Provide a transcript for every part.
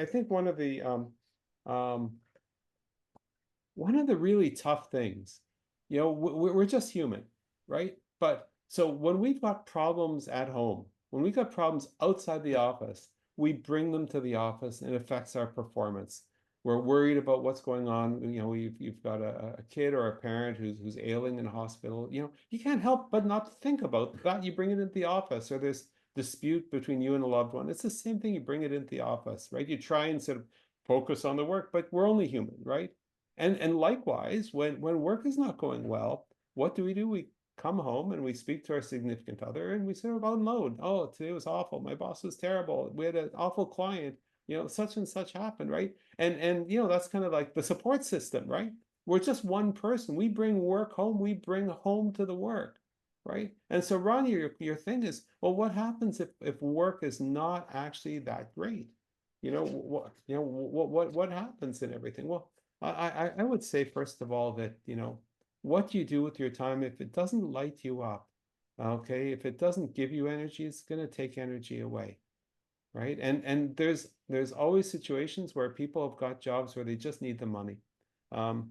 I think um, one of the really tough things, we're just human, right? But so when we've got problems at home, when we've got problems outside the office, we bring them to the office and it affects our performance. We're worried about what's going on. You've got a kid or a parent who's ailing in a hospital. You can't help but not think about that. You bring it into the office, or there's dispute between you and a loved one. It's the same thing. You bring it into the office, right? You try and sort of focus on the work, but we're only human, right? And likewise, when work is not going well, what do? We come home and we speak to our significant other and we sort of unload. Oh, today was awful. My boss was terrible. We had an awful client. Such and such happened, right? And that's kind of like the support system, right? We're just one person. We bring work home. We bring home to the work, right? And so, Ronnie, your thing is, well, what happens if work is not actually that great? What happens in everything? Well, I would say, first of all, that, what you do with your time, if it doesn't light you up, okay, if it doesn't give you energy, it's going to take energy away, right? And there's always situations where people have got jobs where they just need the money. Um,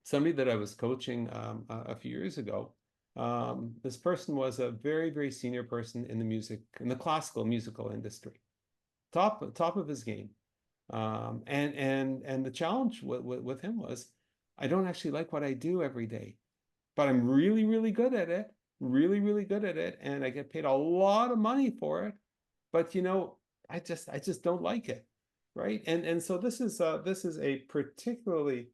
Somebody that I was coaching a few years ago, this person was a very, very senior person in the classical musical industry, top of his game. And the challenge with him was, I don't actually like what I do every day, but I'm really, really good at it, really, really good at it, and I get paid a lot of money for it. But I just don't like it, right? And so this is a particularly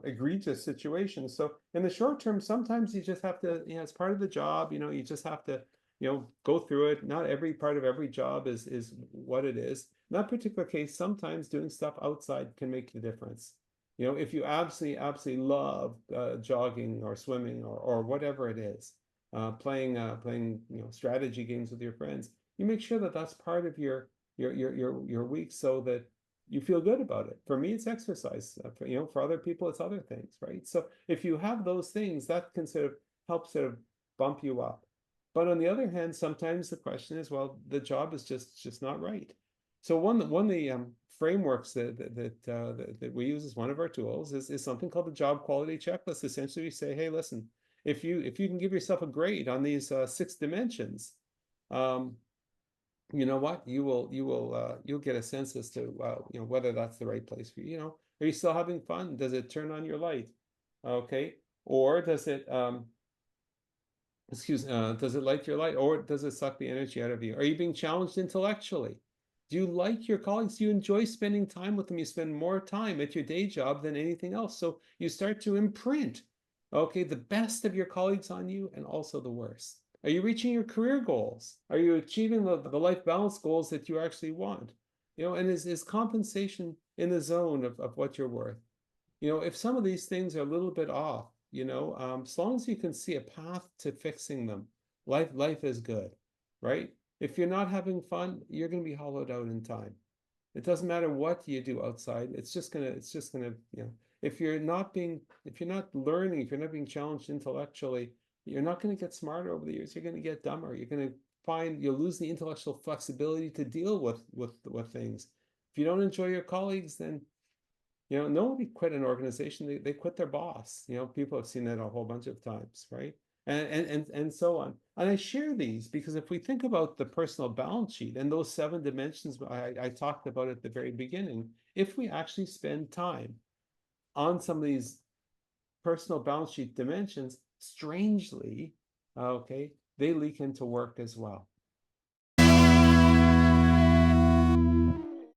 egregious situation. So in the short term, sometimes you just have to, it's part of the job. You just have to, go through it. Not every part of every job is what it is. In that particular case, sometimes doing stuff outside can make the difference. If you absolutely love jogging or swimming or whatever it is, playing strategy games with your friends, you make sure that that's part of your week, so that you feel good about it. For me, it's exercise. For other people, it's other things, right? So if you have those things, that can sort of help sort of bump you up. But on the other hand, sometimes the question is, well, the job is just not right. So one of the frameworks that we use as one of our tools is something called the job quality checklist. Essentially, we say, hey, listen, if you can give yourself a grade on these 6 dimensions, um, you know what, you'll get a sense as to whether that's the right place for you. Are you still having fun? Does it turn on your light? Okay. Or does it light your light, or does it suck the energy out of you? Are you being challenged intellectually? Do you like your colleagues? Do you enjoy spending time with them? You spend more time at your day job than anything else, so you start to imprint, okay, the best of your colleagues on you, and also the worst. Are you reaching your career goals? Are you achieving the life balance goals that you actually want? And is compensation in the zone of what you're worth? If some of these things are a little bit off, as long as you can see a path to fixing them, life is good, right? If you're not having fun, you're going to be hollowed out in time. It doesn't matter what you do outside. It's just gonna, if you're not learning, if you're not being challenged intellectually, you're not going to get smarter over the years. You're going to get dumber. You'll lose the intellectual flexibility to deal with things. If you don't enjoy your colleagues, then nobody quit an organization. They quit their boss. People have seen that a whole bunch of times, right? And so on. And I share these because if we think about the personal balance sheet and those 7 dimensions I talked about at the very beginning, if we actually spend time on some of these personal balance sheet dimensions, strangely, okay, they leak into work as well.